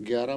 11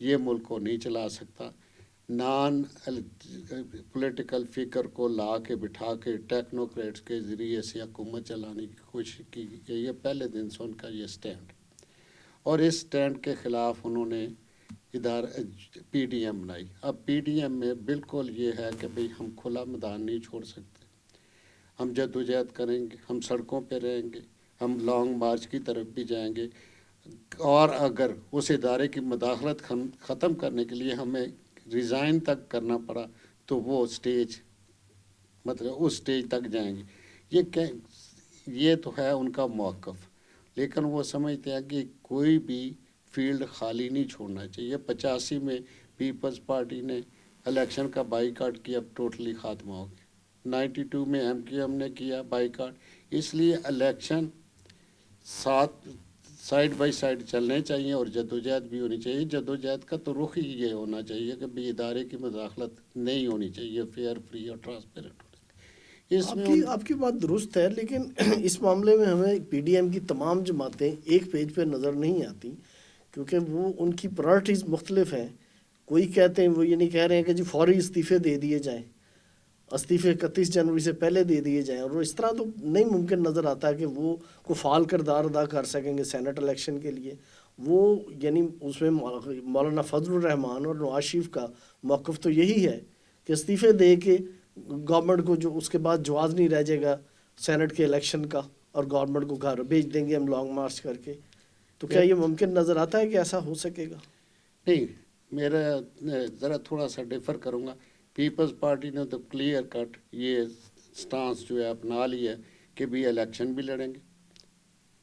یہ ملک کو نہیں چلا سکتا. نان پولیٹیکل فکر کو لا کے بٹھا کے ٹیکنوکریٹس کے ذریعے سے حکومت چلانے کی کوشش کی گئی ہے. پہلے دن سے ان کا یہ سٹینڈ، اور اس سٹینڈ کے خلاف انہوں نے پی ڈی ایم بنائی. اب پی ڈی ایم میں بالکل یہ ہے کہ بھئی ہم کھلا میدان نہیں چھوڑ سکتے، ہم جدوجہد کریں گے، ہم سڑکوں پہ رہیں گے، ہم لانگ مارچ کی طرف بھی جائیں گے، اور اگر اس ادارے کی مداخلت ختم کرنے کے لیے ہمیں ریزائن تک کرنا پڑا تو وہ سٹیج مطلب اس سٹیج تک جائیں گے. یہ تو ہے ان کا موقف، لیکن وہ سمجھتے ہیں کہ کوئی بھی فیلڈ خالی نہیں چھوڑنا چاہیے. 85 میں پیپلز پارٹی نے الیکشن کا بائی کاٹ کیا، اب ٹوٹلی خاتمہ ہو گیا. 92 میں ایم کیو ایم نے کیا بائی کاٹ. اس لیے الیکشن سائڈ بائی سائڈ چلنے چاہیے اور جدوجہد بھی ہونی چاہیے. جدوجہد کا تو رخ ہی یہ ہونا چاہیے کہ بھی ادارے کی مداخلت نہیں ہونی چاہیے، فیئر، فری اور ٹرانسپیرنٹ ہونی چاہیے. اس میں آپ کی بات درست ہے، لیکن اس معاملے میں ہمیں پی ڈی ایم کی تمام جماعتیں ایک پیج پہ نظر نہیں آتی، کیونکہ وہ ان کی پرائرٹیز مختلف ہیں. کوئی کہتے ہیں، وہ یہ نہیں کہہ رہے ہیں کہ جی فوری استعفے دے دیے جائیں، استعفے 31 جنوری سے پہلے دے دیے جائیں، اور اس طرح تو نہیں ممکن نظر آتا ہے کہ وہ کو فعال کردار ادا کر سکیں گے سینٹ الیکشن کے لیے. وہ یعنی اس میں مولانا فضل الرحمان اور نواز شریف کا موقف تو یہی ہے کہ استعفے دے کے گورنمنٹ کو جو اس کے بعد جواز نہیں رہ جائے گا سینٹ کے الیکشن کا، اور گورنمنٹ کو گھر بھیج دیں گے ہم لانگ مارچ کر کے. تو کیا یہ ممکن نظر آتا ہے کہ ایسا ہو سکے گا؟ نہیں، میرا ذرا تھوڑا سا ڈیفر کروں گا. پیپلز پارٹی نے تو کلیئر کٹ یہ سٹانس جو ہے اپنا لی ہے کہ بھی الیکشن بھی لڑیں گے،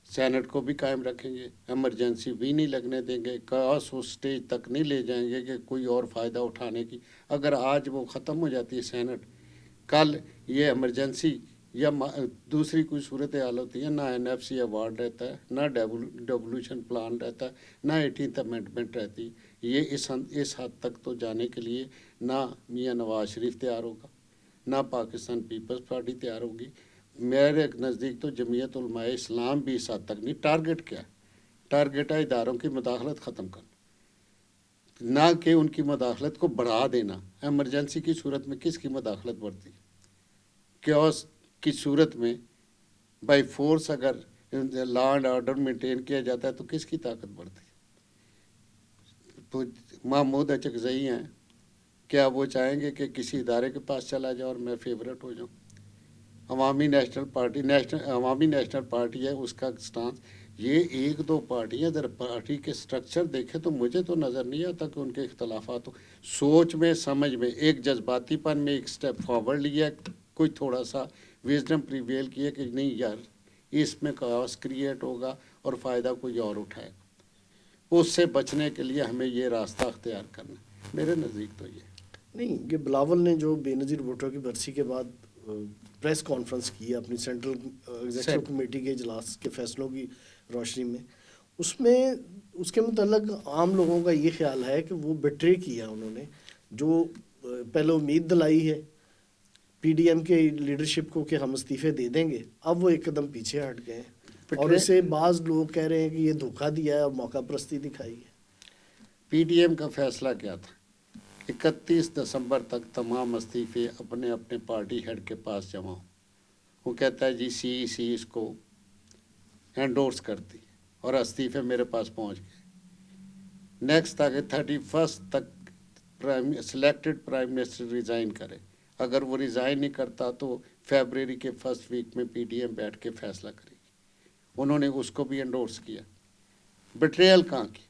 سینٹ کو بھی قائم رکھیں گے، ایمرجنسی بھی نہیں لگنے دیں گے، کاس اس سٹیج تک نہیں لے جائیں گے کہ کوئی اور فائدہ اٹھانے کی. اگر آج وہ ختم ہو جاتی ہے سینٹ، کل یہ ایمرجنسی یا دوسری کوئی صورت حال ہوتی ہے، نہ این ایف سی ایوارڈ رہتا ہے، نہ ڈیولوشن پلان رہتا ہے، نہ 18th امینڈمنٹ رہتی. یہ اس حد تک تو جانے کے لیے نہ میاں نواز شریف تیار ہوگا، نہ پاکستان پیپلز پارٹی تیار ہوگی. میرے نزدیک تو جمعیت علماء اسلام بھی اس حد تک نہیں. ٹارگٹ کیا؟ ٹارگٹ ہے اداروں کی مداخلت ختم کرنا، نہ کہ ان کی مداخلت کو بڑھا دینا. ایمرجنسی کی صورت میں کس کی مداخلت بڑھتی؟ کیوس کی صورت میں بائی فورس اگر لا اینڈ آرڈر مینٹین کیا جاتا ہے تو کس کی طاقت بڑھتی؟ تو محمود اچکزئی ہیں، کیا وہ چاہیں گے کہ کسی ادارے کے پاس چلا جاؤ اور میں فیورٹ ہو جاؤں؟ عوامی نیشنل پارٹی ہے، اس کا سٹانس. یہ ایک دو پارٹیاں، اگر پارٹی کے سٹرکچر دیکھیں تو مجھے تو نظر نہیں آتا کہ ان کے اختلافات ہو. سوچ میں، سمجھ میں، ایک جذباتی پن میں ایک سٹیپ فارورڈ لیا، کوئی تھوڑا سا وزڈم پریویل کیا کہ نہیں یار اس میں کاس کریٹ ہوگا اور فائدہ کوئی اور اٹھائے گا. اس سے بچنے کے لیے ہمیں یہ راستہ اختیار کرنا ہے. میرے نزدیک تو یہ نہیں، یہ بلاول نے جو بے نظیر بھٹو کی برسی کے بعد پریس کانفرنس کی اپنی سینٹرل ایگزیکٹو کمیٹی کے اجلاس کے فیصلوں کی روشنی میں، اس کے متعلق عام لوگوں کا یہ خیال ہے کہ وہ بٹرے کیا انہوں نے. جو پہلے امید دلائی ہے پی ڈی ایم کے لیڈرشپ کو کہ ہم استعفے دے دیں گے، اب وہ ایک قدم پیچھے ہٹ گئے ہیں، اور اسے بعض لوگ کہہ رہے ہیں کہ یہ دھوکہ دیا ہے اور موقع پرستی دکھائی ہے. پی ڈی ایم کا فیصلہ کیا تھا؟ 31 دسمبر تک تمام استعفے اپنے اپنے پارٹی ہیڈ کے پاس جمع ہو. وہ کہتا ہے جی سی اس کو انڈورس کرتی اور استعفے میرے پاس پہنچ گئے. نیکسٹ تاکہ 31 تک سلیکٹڈ پرائم منسٹر ریزائن کرے. اگر وہ ریزائن نہیں کرتا تو فیبرری کے فرسٹ ویک میں پی ڈی ایم بیٹھ کے فیصلہ کرے گی. انہوں نے اس کو بھی انڈورس کیا. بٹریل کہاں کی؟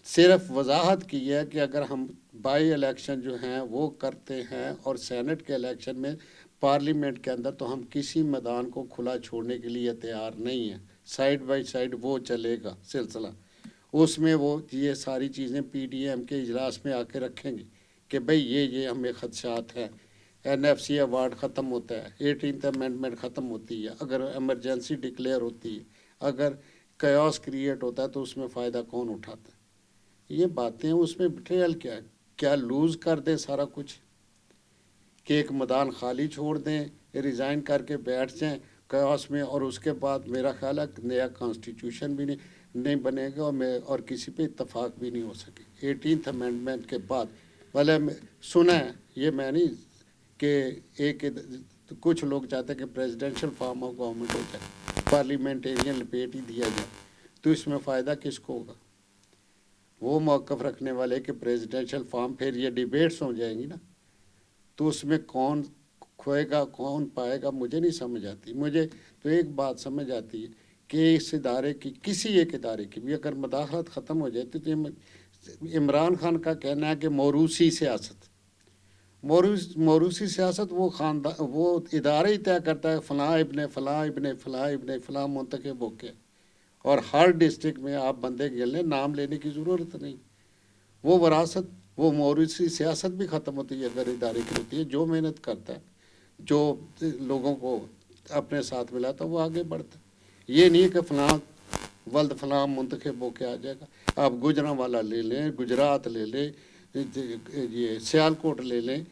صرف وضاحت کی ہے کہ اگر ہم بائی الیکشن جو ہیں وہ کرتے ہیں اور سینٹ کے الیکشن میں پارلیمنٹ کے اندر، تو ہم کسی میدان کو کھلا چھوڑنے کے لیے تیار نہیں ہیں. سائڈ بائی سائڈ وہ چلے گا سلسلہ. اس میں وہ یہ ساری چیزیں پی ڈی ایم کے اجلاس میں آ کے رکھیں گے کہ بھئی یہ ہمیں خدشات ہیں. این ایف سی ایوارڈ ختم ہوتا ہے، 18th امینڈمنٹ ختم ہوتی ہے، اگر ایمرجنسی ڈکلیئر ہوتی ہے، اگر کیوس کریٹ ہوتا ہے تو اس میں فائدہ کون اٹھاتا ہے؟ یہ باتیں اس میں بٹریل کیا لوز کر دیں سارا کچھ، کہ ایک میدان خالی چھوڑ دیں، ریزائن کر کے بیٹھ جائیں کیوس میں، اور اس کے بعد میرا خیال ہے نیا کانسٹیٹیوشن بھی نہیں. نہیں بنے گا اور کسی پہ اتفاق بھی نہیں ہو سکے 18th امینڈمنٹ کے بعد. مطلب سنا ہے یہ میں نہیں کہ ایک کچھ لوگ چاہتے ہیں کہ پریزیڈینشل فارم آف گورنمنٹ ہو جائے, پارلیمنٹیرین لپیٹ ہی دیا جائے, تو اس میں فائدہ کس کو ہوگا؟ وہ موقف رکھنے والے کہ پریزیڈینشل فارم, پھر یہ ڈیبیٹس ہو جائیں گی نا, تو اس میں کون کھوئے گا کون پائے گا مجھے نہیں سمجھ آتی. مجھے تو ایک بات سمجھ آتی ہے کہ اس ادارے کی کسی ایک ادارے کی بھی اگر مداخلت ختم ہو جاتی تو عمران خان کا کہنا ہے کہ موروثی سیاست, موروثی سیاست وہ خاندان وہ ادارہ ہی طے کرتا ہے فلاں ابن فلاں ابن فلاں ابن فلاں منتخب ہو کے, اور ہر ڈسٹرکٹ میں آپ بندے گن لیں, نام لینے کی ضرورت نہیں. وہ وراثت وہ موروثی سیاست بھی ختم ہوتی ہے اگر ادارے کی ہوتی ہے. جو محنت کرتا ہے, جو لوگوں کو اپنے ساتھ ملاتا ہے وہ آگے بڑھتا ہے. یہ نہیں کہ فلاں ولد فلاں منتخب ہو کے آ جائے گا. آپ گجرانوالا لے لیں, گجرات لے لیں, یہ سیالکوٹ لے لیں,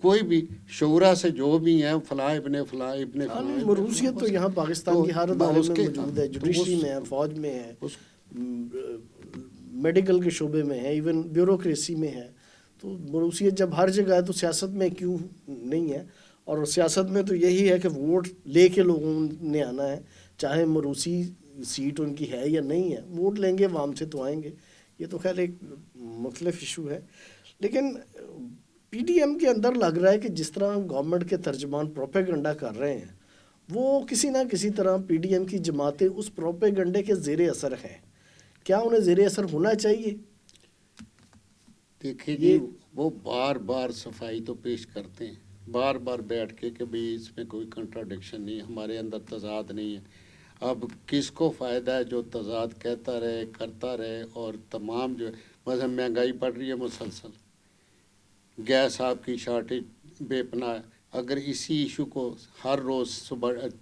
کوئی بھی شعرا سے جو بھی ہیں فلاں ابن فلاں ابن فلاں. مروثیت تو یہاں پاکستان کی ہر ادارے میں موجود ہے, جوڈیشری میں ہے, فوج میں ہے, میڈیکل کے شعبے میں ہے, ایون بیوروکریسی میں ہے. تو مروثیت جب ہر جگہ ہے تو سیاست میں کیوں نہیں ہے؟ اور سیاست میں تو یہی ہے کہ ووٹ لے کے لوگوں نے آنا ہے, چاہے مروثی سیٹ ان کی ہے یا نہیں ہے, ووٹ لیں گے عوام سے تو آئیں گے. یہ تو خیر ایک مختلف ایشو ہے. لیکن پی ڈی ایم کے اندر لگ رہا ہے کہ جس طرح گورنمنٹ کے ترجمان پروپیگنڈا کر رہے ہیں, وہ کسی نہ کسی طرح پی ڈی ایم کی جماعتیں اس پروپیگنڈے کے زیر اثر ہیں. کیا انہیں زیر اثر ہونا چاہیے؟ دیکھیے جی, وہ بار بار صفائی تو پیش کرتے ہیں, بار بار بیٹھ کے کہ بھئی اس میں کوئی کنٹراڈکشن نہیں ہے, ہمارے اندر تضاد نہیں ہے. اب کس کو فائدہ ہے جو تضاد کہتا رہے کرتا رہے, اور تمام جو مثلا مہنگائی بڑھ رہی ہے مسلسل, گیس آپ کی شارٹیج بے پناہ ہے. اگر اسی ایشو کو ہر روز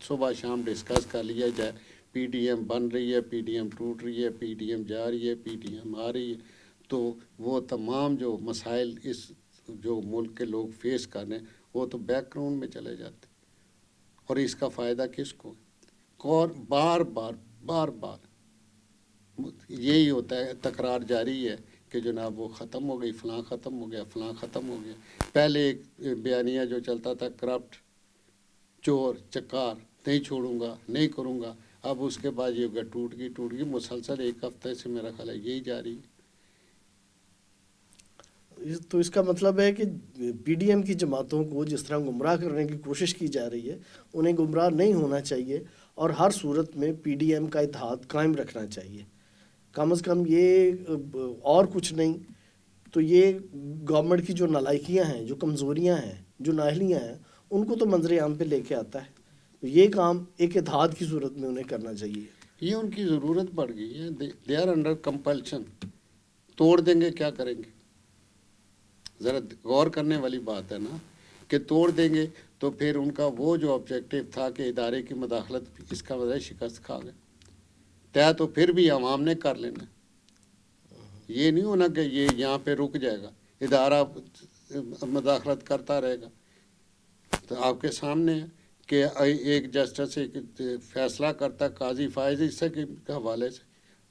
صبح شام ڈسکس کر لیا جائے, پی ڈی ایم بن رہی ہے, پی ڈی ایم ٹوٹ رہی ہے, پی ڈی ایم جا رہی ہے, پی ڈی ایم آ رہی ہے, تو وہ تمام جو مسائل اس جو ملک کے لوگ فیس کر رہے ہیں وہ تو بیک گراؤنڈ میں چلے جاتے. اور اس کا فائدہ کس کو؟ اور بار بار یہی ہوتا ہے, تکرار جاری ہے کہ جناب وہ ختم ہو گئی, فلاں ختم ہو گیا, فلاں ختم ہو گیا. پہلے ایک بیانیہ جو چلتا تھا کرپٹ, چور, چکار, نہیں چھوڑوں گا, نہیں کروں گا. اب اس کے بعد یہ ٹوٹ گئی مسلسل 1 ہفتے سے میرا خیال ہے یہی جاری ہے. تو اس کا مطلب ہے کہ پی ڈی ایم کی جماعتوں کو جس طرح گمراہ کرنے کی کوشش کی جا رہی ہے, انہیں گمراہ نہیں ہونا چاہیے, اور ہر صورت میں پی ڈی ایم کا اتحاد قائم رکھنا چاہیے. کم از کم یہ اور کچھ نہیں تو یہ گورنمنٹ کی جو نالائکیاں ہیں, جو کمزوریاں ہیں, جو نااہلیاں ہیں, ان کو تو منظر عام پہ لے کے آتا ہے. تو یہ کام ایک اتحاد کی صورت میں انہیں کرنا چاہیے. یہ ان کی ضرورت پڑ گئی ہے, دے آر انڈر کمپلشن. توڑ دیں گے کیا کریں گے؟ ذرا غور کرنے والی بات ہے نا, کہ توڑ دیں گے تو پھر ان کا وہ جو آبجیکٹیو تھا کہ ادارے کی مداخلت, اس کا وجہ شکست کھا گئے. طے تو پھر بھی عوام نے کر لینا, یہ نہیں ہونا کہ یہ یہاں پہ رک جائے گا, ادارہ مداخلت کرتا رہے گا. تو آپ کے سامنے ہے کہ ایک جسٹس ایک فیصلہ کرتا ہے قاضی فائز عیسیٰ کے حوالے سے,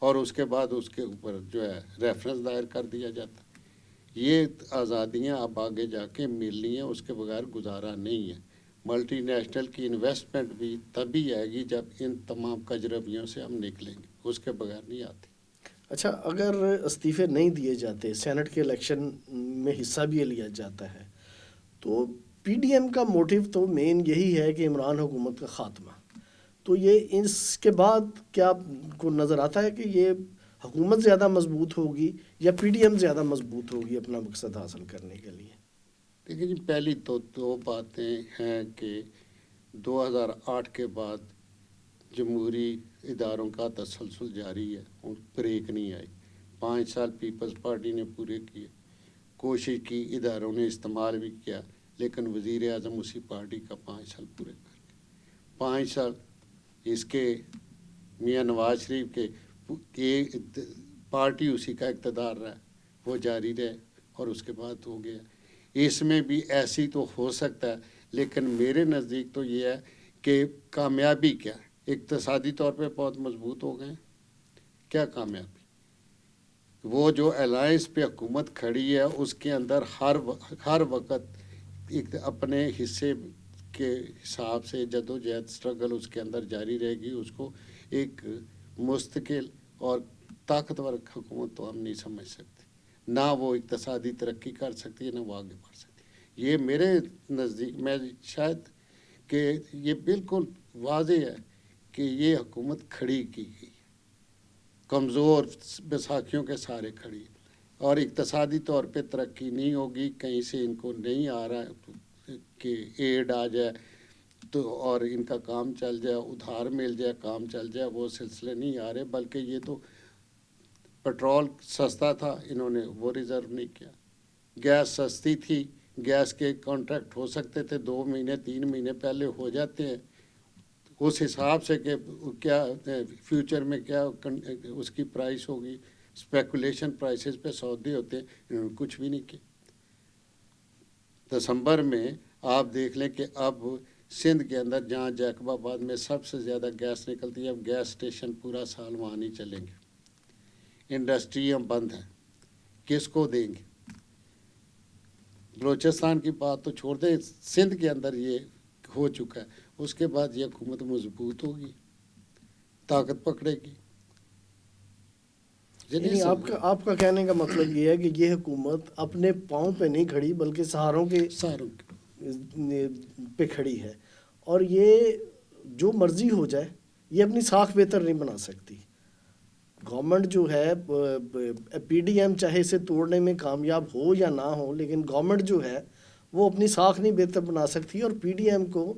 اور اس کے بعد اس کے اوپر جو ہے ریفرنس دائر کر دیا جاتا. یہ آزادیاں اب آگے جا کے ملنی ہیں, اس کے بغیر گزارا نہیں ہے. ملٹی نیشنل کی انویسٹمنٹ بھی تبھی آئے گی جب ان تمام کجربیوں سے ہم نکلیں گے, اس کے بغیر نہیں آتی. اچھا, اگر استعفے نہیں دیے جاتے, سینٹ کے الیکشن میں حصہ بھی لیا جاتا ہے, تو پی ڈی ایم کا موٹیو تو مین یہی ہے کہ عمران حکومت کا خاتمہ. تو یہ اس کے بعد کیا آپ کو نظر آتا ہے کہ یہ حکومت زیادہ مضبوط ہوگی یا پی ڈی ایم زیادہ مضبوط ہوگی اپنا مقصد حاصل کرنے کے لیے؟ دیکھیں جی, پہلی تو 2 باتیں ہیں کہ 2008 کے بعد جمہوری اداروں کا تسلسل جاری ہے, بریک نہیں آئی. 5 سال پیپلز پارٹی نے پورے کیے, کوشش کی, اداروں نے استعمال بھی کیا, لیکن وزیر اعظم اسی پارٹی کا 5 سال پورے کر کے, 5 سال اس کے میاں نواز شریف کے پارٹی اسی کا اقتدار رہا, وہ جاری رہے, اور اس کے بعد ہو گیا. اس میں بھی ایسی تو ہو سکتا ہے, لیکن میرے نزدیک تو یہ ہے کہ کامیابی کیا ہے, اقتصادی طور پہ بہت مضبوط ہو گئے, کیا کامیابی؟ وہ جو الائنس پہ حکومت کھڑی ہے اس کے اندر ہر وقت ایک اپنے حصے کے حساب سے جدوجہد اسٹرگل اس کے اندر جاری رہے گی. اس کو ایک مستقل اور طاقتور حکومت تو ہم نہیں سمجھ سکتے. نہ وہ اقتصادی ترقی کر سکتی ہے، نہ وہ آگے بڑھ سکتی. یہ میرے نزدیک، میں شاید کہ یہ بالکل واضح ہے کہ یہ حکومت کھڑی کی گئی، کمزور بیساکھیوں کے سارے کھڑی، اور اقتصادی طور پہ ترقی نہیں ہوگی. کہیں سے ان کو نہیں آ رہا کہ ایڈ آ جائے تو اور ان کا کام چل جائے، ادھار مل جائے، کام چل جائے، وہ سلسلے نہیں آ رہے. بلکہ یہ تو پٹرول سستا تھا، انہوں نے وہ ریزرو نہیں کیا. گیس سستی تھی، گیس کے کانٹریکٹ ہو سکتے تھے 2 مہینے 3 مہینے پہلے ہو جاتے ہیں. اس حساب سے کہ کیا فیوچر میں کیا اس کی پرائس ہوگی، اسپیکولیشن پرائسز پہ سودے ہوتے ہیں، انہوں نے کچھ بھی نہیں کیا. دسمبر میں آپ دیکھ لیں کہ اب سندھ کے اندر جہاں جیکب آباد میں سب سے زیادہ گیس نکلتی ہے، اب گیس اسٹیشن پورا سال وہاں نہیں چلیں گے. انڈسٹریاں بند ہیں، کس کو دیں گے؟ بلوچستان کی بات تو چھوڑ دیں، سندھ کے اندر یہ ہو چکا ہے. اس کے بعد یہ حکومت مضبوط ہوگی، طاقت پکڑے گی. یعنی آپ کا کہنے کا مطلب یہ ہے کہ یہ حکومت اپنے پاؤں پہ نہیں کھڑی بلکہ سہاروں کے ساروں پہ کھڑی ہے، اور یہ جو مرضی ہو جائے یہ اپنی ساکھ بہتر نہیں بنا سکتی. گورنمنٹ جو ہے پی ڈی ایم چاہے اسے توڑنے میں کامیاب ہو یا نہ ہو، لیکن گورنمنٹ جو ہے وہ اپنی ساکھ نہیں بہتر بنا سکتی، اور پی ڈی ایم کو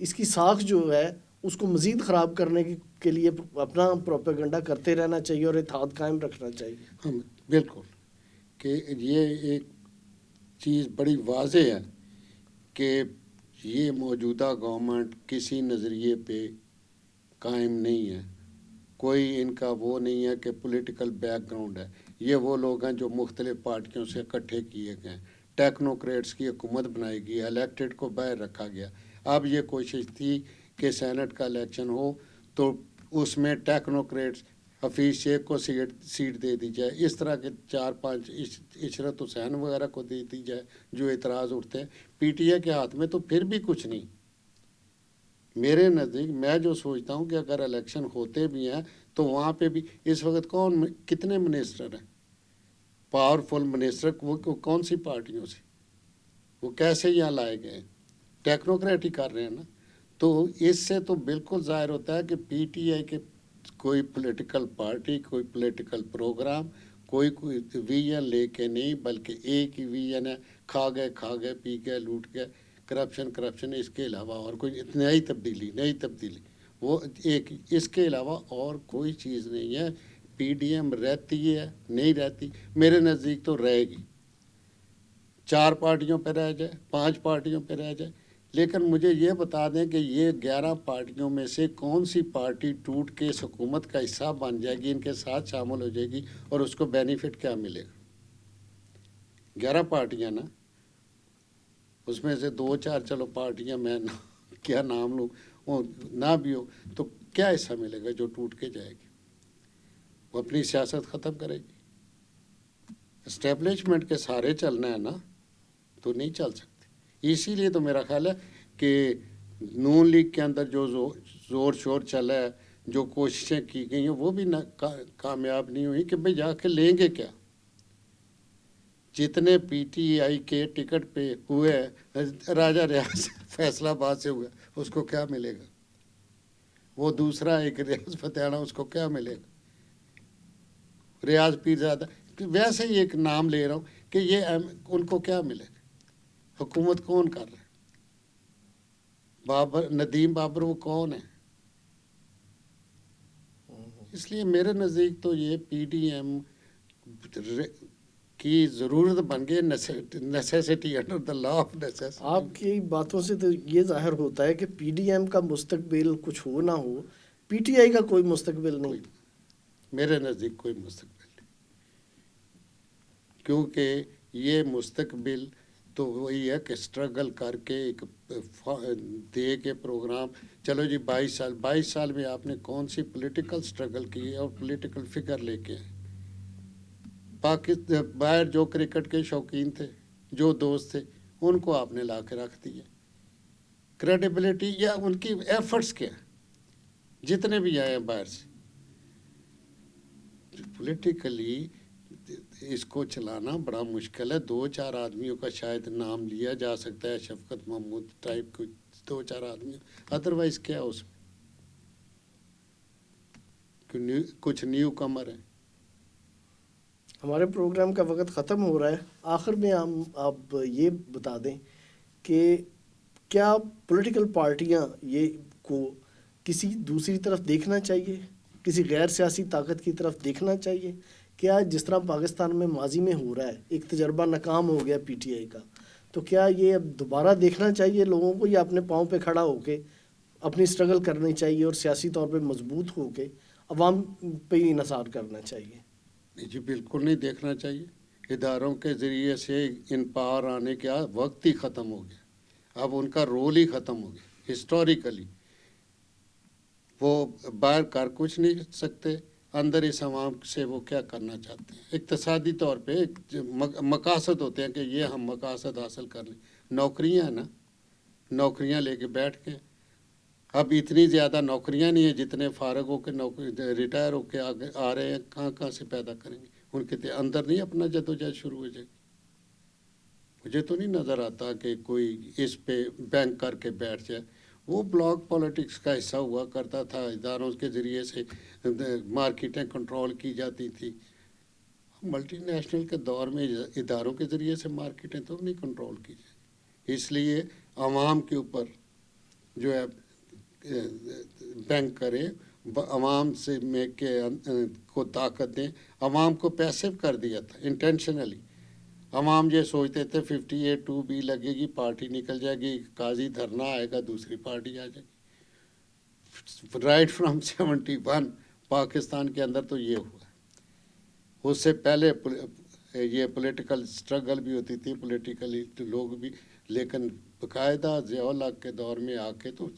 اس کی ساکھ جو ہے اس کو مزید خراب کرنے کے لیے اپنا پروپیگنڈا کرتے رہنا چاہیے اور اتحاد قائم رکھنا چاہیے. ہم بالکل کہ یہ ایک چیز بڑی واضح ہے کہ یہ موجودہ گورنمنٹ کسی نظریے پہ قائم نہیں ہے. کوئی ان کا وہ نہیں ہے کہ پولیٹیکل بیک گراؤنڈ ہے. یہ وہ لوگ ہیں جو مختلف پارٹیوں سے اکٹھے کیے گئے ہیں. ٹیکنوکریٹس کی حکومت بنائی گئی، الیکٹڈ کو باہر رکھا گیا. اب یہ کوشش تھی کہ سینٹ کا الیکشن ہو تو اس میں ٹیکنوکریٹس حفیظ شیخ کو سیٹ دے دی جائے، اس طرح کے 4-5 عشرت حسین وغیرہ کو دے دی جائے جو اعتراض اٹھتے ہیں. پی ٹی اے کے ہاتھ میں تو پھر بھی کچھ نہیں. میرے نزدیک میں جو سوچتا ہوں کہ اگر الیکشن ہوتے بھی ہیں تو وہاں پہ بھی اس وقت کتنے منسٹر ہیں پاورفل منسٹر، وہ کون سی پارٹیوں سے، وہ کیسے یہاں لائے گئے ہیں؟ ٹیکنوکریٹ ہی کر رہے ہیں نا. تو اس سے تو بالکل ظاہر ہوتا ہے کہ پی ٹی آئی کے کوئی پولیٹیکل پارٹی، کوئی پولیٹیکل پروگرام، کوئی ویژن لے کے نہیں، بلکہ ایک ہی ویژن ہے، کھا گئے پی گئے لوٹ گئے، کرپشن. اس کے علاوہ اور کوئی نئی تبدیلی وہ ایک، اس کے علاوہ اور کوئی چیز نہیں ہے. پی ڈی ایم رہتی ہے نہیں رہتی؟ میرے نزدیک تو رہے گی. 4 پارٹیوں پہ رہ جائے، 5 پارٹیوں پہ رہ جائے، لیکن مجھے یہ بتا دیں کہ یہ 11 پارٹیوں میں سے کون سی پارٹی ٹوٹ کے اس حکومت کا حصہ بن جائے گی، ان کے ساتھ شامل ہو جائے گی، اور اس کو بینیفٹ کیا ملے گا؟ 11 پارٹیاں نا، اس میں سے 2-4 چلو پارٹیاں میں کیا نام لوں، نہ بھی ہو تو کیا حصہ ملے گا جو ٹوٹ کے جائے گی؟ وہ اپنی سیاست ختم کرے گی. اسٹیبلشمنٹ کے سارے چلنا ہے نا، تو نہیں چل سکتے. اسی لیے تو میرا خیال ہے کہ نون لیگ کے اندر جو زور شور چلا ہے، جو کوششیں کی گئی ہیں، وہ بھی کامیاب نہیں ہوئی کہ بھئی جا کے لیں گے کیا. جتنے پی ٹی آئی کے ٹکٹ پہ ہوئے، راجہ ریاض فیصل آباد سے ہوا، اس کو کیا ملے گا؟ وہ دوسرا ایک ریاض فتح اس کو کیا ملے گا؟ ریاض پیرزادہ، ویسے ہی ایک نام لے رہا ہوں کہ یہ ان کو کیا ملے گا؟ حکومت کون کر رہا ہے؟ ندیم بابر وہ کون ہے؟ اس لیے میرے نزدیک تو یہ پی ڈی ایم کی ضرورت بن گئی، necessity under the law of necessity. آپ کی باتوں سے تو یہ ظاہر ہوتا ہے کہ پی ڈی ایم کا مستقبل کچھ ہو نہ ہو، پی ٹی آئی کا کوئی مستقبل نہیں. میرے نزدیک کوئی مستقبل نہیں، کیونکہ یہ مستقبل تو وہی ہے کہ اسٹرگل کر کے ایک دے کے پروگرام. چلو جی 22 سال میں آپ نے کون سی پولیٹیکل اسٹرگل کی ہے اور پولیٹیکل فگر لے کے آئے. پاکستان باہر جو کرکٹ کے شوقین تھے، جو دوست تھے، ان کو آپ نے لا کے رکھ دیا. کریڈیبلٹی یا ان کی ایفرٹس کیا جتنے بھی آئے ہیں باہر سے. پولیٹیکلی اس کو چلانا بڑا مشکل ہے. 2-4 آدمیوں کا شاید نام لیا جا سکتا ہے، شفقت محمود ٹائپ کو 2-4 آدمی، ادروائز کیا اس میں کچھ نیو کمر ہیں. ہمارے پروگرام کا وقت ختم ہو رہا ہے. آخر میں ہم آپ یہ بتا دیں کہ کیا پولیٹیکل پارٹیاں یہ کو کسی دوسری طرف دیکھنا چاہیے، کسی غیر سیاسی طاقت کی طرف دیکھنا چاہیے؟ کیا جس طرح پاکستان میں ماضی میں ہو رہا ہے، ایک تجربہ ناکام ہو گیا پی ٹی آئی کا، تو کیا یہ اب دوبارہ دیکھنا چاہیے لوگوں کو، یا اپنے پاؤں پہ کھڑا ہو کے اپنی اسٹرگل کرنی چاہیے اور سیاسی طور پہ مضبوط ہو کے عوام پہ ہی انحصار کرنا چاہیے؟ جی بالکل نہیں دیکھنا چاہیے. اداروں کے ذریعے سے ان پاور آنے کا وقت ہی ختم ہو گیا. اب ان کا رول ہی ختم ہو گیا. ہسٹوریکلی وہ باہر کر کچھ نہیں سکتے، اندر اس عوام سے وہ کیا کرنا چاہتے ہیں. اقتصادی طور پہ مقاصد ہوتے ہیں کہ یہ ہم مقاصد حاصل کر لیں. نوکریاں نا، نوکریاں لے کے بیٹھ کے. اب اتنی زیادہ نوکریاں نہیں ہیں جتنے فارغ ہو کے ریٹائر ہو کے آ رہے ہیں. کہاں سے پیدا کریں گے؟ ان کے اندر نہیں اپنا جدوجہد شروع ہو جائے گی. مجھے تو نہیں نظر آتا کہ کوئی اس پہ بینک کر کے بیٹھ جائے. وہ بلاک پالیٹکس کا حصہ ہوا کرتا تھا. اداروں کے ذریعے سے مارکیٹیں کنٹرول کی جاتی تھی. ملٹی نیشنل کے دور میں اداروں کے ذریعے سے مارکیٹیں تو نہیں کنٹرول کی جائیں. اس لیے عوام کے اوپر جو ہے بینک کرے، عوام سے میں کے کو طاقت دیں. عوام کو پیسو کر دیا تھا انٹینشنلی. عوام یہ سوچتے تھے 58(2) لگے گی، پارٹی نکل جائے گی، قاضی دھرنا آئے گا، دوسری پارٹی آ جائے گی. رائٹ فرام 71 پاکستان کے اندر تو یہ ہوا. اس سے پہلے یہ پولیٹیکل اسٹرگل بھی ہوتی تھی، پولیٹیکلی لوگ بھی، لیکن باقاعدہ ضیاء الحق کے دور میں آ کے تو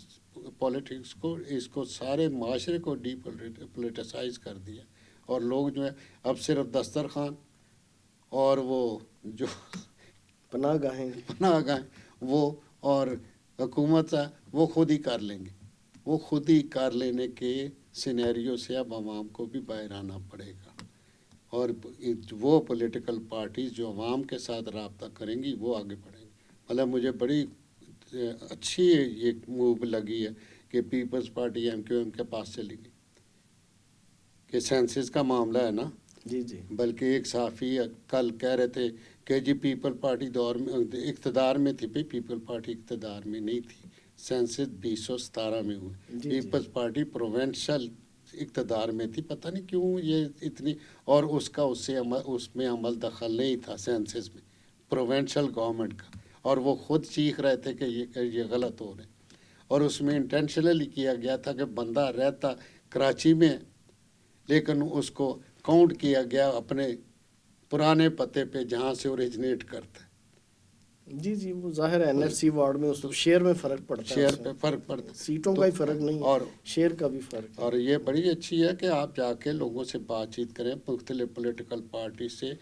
پولیٹکس کو، اس کو سارے معاشرے کو ڈی پولیٹیسائز کر دیا. اور لوگ جو ہے اب صرف دسترخوان اور وہ جو پناہ گاہیں وہ اور حکومت ہے وہ خود ہی کر لیں گے. وہ خود ہی کر لینے کے سینیریو سے اب عوام کو بھی باہر آنا پڑے گا. اور وہ پولیٹیکل پارٹیز جو عوام کے ساتھ رابطہ کریں گی وہ آگے بڑھیں گی. مطلب مجھے بڑی اچھی یہ موو لگی ہے کہ پیپلز پارٹی MQM کے پاس چلی گئی. کہ سینسس کا معاملہ ہے نا. جی جی. بلکہ ایک صحافی کل کہہ رہے تھے کہ جی پیپل پارٹی دور میں اقتدار میں تھی. پیپل پارٹی اقتدار میں نہیں تھی. سینسس 2017 میں ہوئی. پیپلز پارٹی پروونشل اقتدار میں تھی. پتہ نہیں کیوں یہ اتنی، اور اس میں عمل دخل نہیں تھا سینسس میں پروونشل گورنمنٹ کا. اور وہ خود چیخ رہے تھے کہ یہ غلط ہو رہے ہیں. اور اس میں انٹینشنلی کیا گیا تھا کہ بندہ رہتا کراچی میں، لیکن اس کو کاؤنٹ کیا گیا اپنے پرانے پتے پہ جہاں سے اوریجنیٹ کرتا ہے. جی جی. وہ ظاہر ہے NFC وارڈ میں اس شیئر میں فرق پڑتا ہے. شیئر پہ فرق پڑتا ہے. سیٹوں کا ہی فرق نہیں ہے، اور شیئر کا بھی فرق ہے. اور یہ بڑی اچھی ہے کہ آپ جا کے لوگوں سے بات چیت کریں مختلف پولیٹیکل پارٹی سے،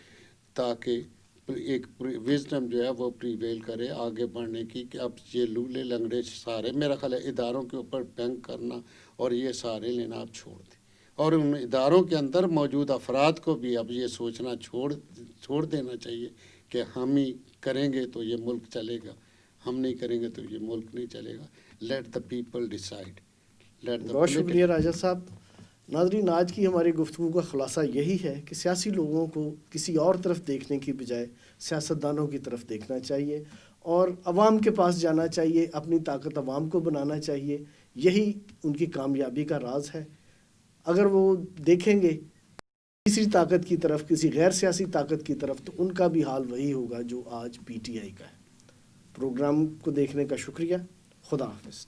تاکہ ایک وزڈم جو ہے وہ پریویل کرے آگے بڑھنے کی. کہ اب یہ لولے لنگڑے سارے میرا خیال ہے اداروں کے اوپر بینک کرنا اور یہ سارے لینا آپ چھوڑ دیں. اور ان اداروں کے اندر موجود افراد کو بھی اب یہ سوچنا چھوڑ دینا چاہیے کہ ہم ہی کریں گے تو یہ ملک چلے گا، ہم نہیں کریں گے تو یہ ملک نہیں چلے گا. Let the people decide. بہت شکریہ راجہ صاحب. ناظرین، آج کی ہماری گفتگو کا خلاصہ یہی ہے کہ سیاسی لوگوں کو کسی اور طرف دیکھنے کی بجائے سیاستدانوں کی طرف دیکھنا چاہیے اور عوام کے پاس جانا چاہیے. اپنی طاقت عوام کو بنانا چاہیے. یہی ان کی کامیابی کا راز ہے. اگر وہ دیکھیں گے تیسری طاقت کی طرف، کسی غیر سیاسی طاقت کی طرف، تو ان کا بھی حال وہی ہوگا جو آج PTI کا ہے. پروگرام کو دیکھنے کا شکریہ. خدا حافظ.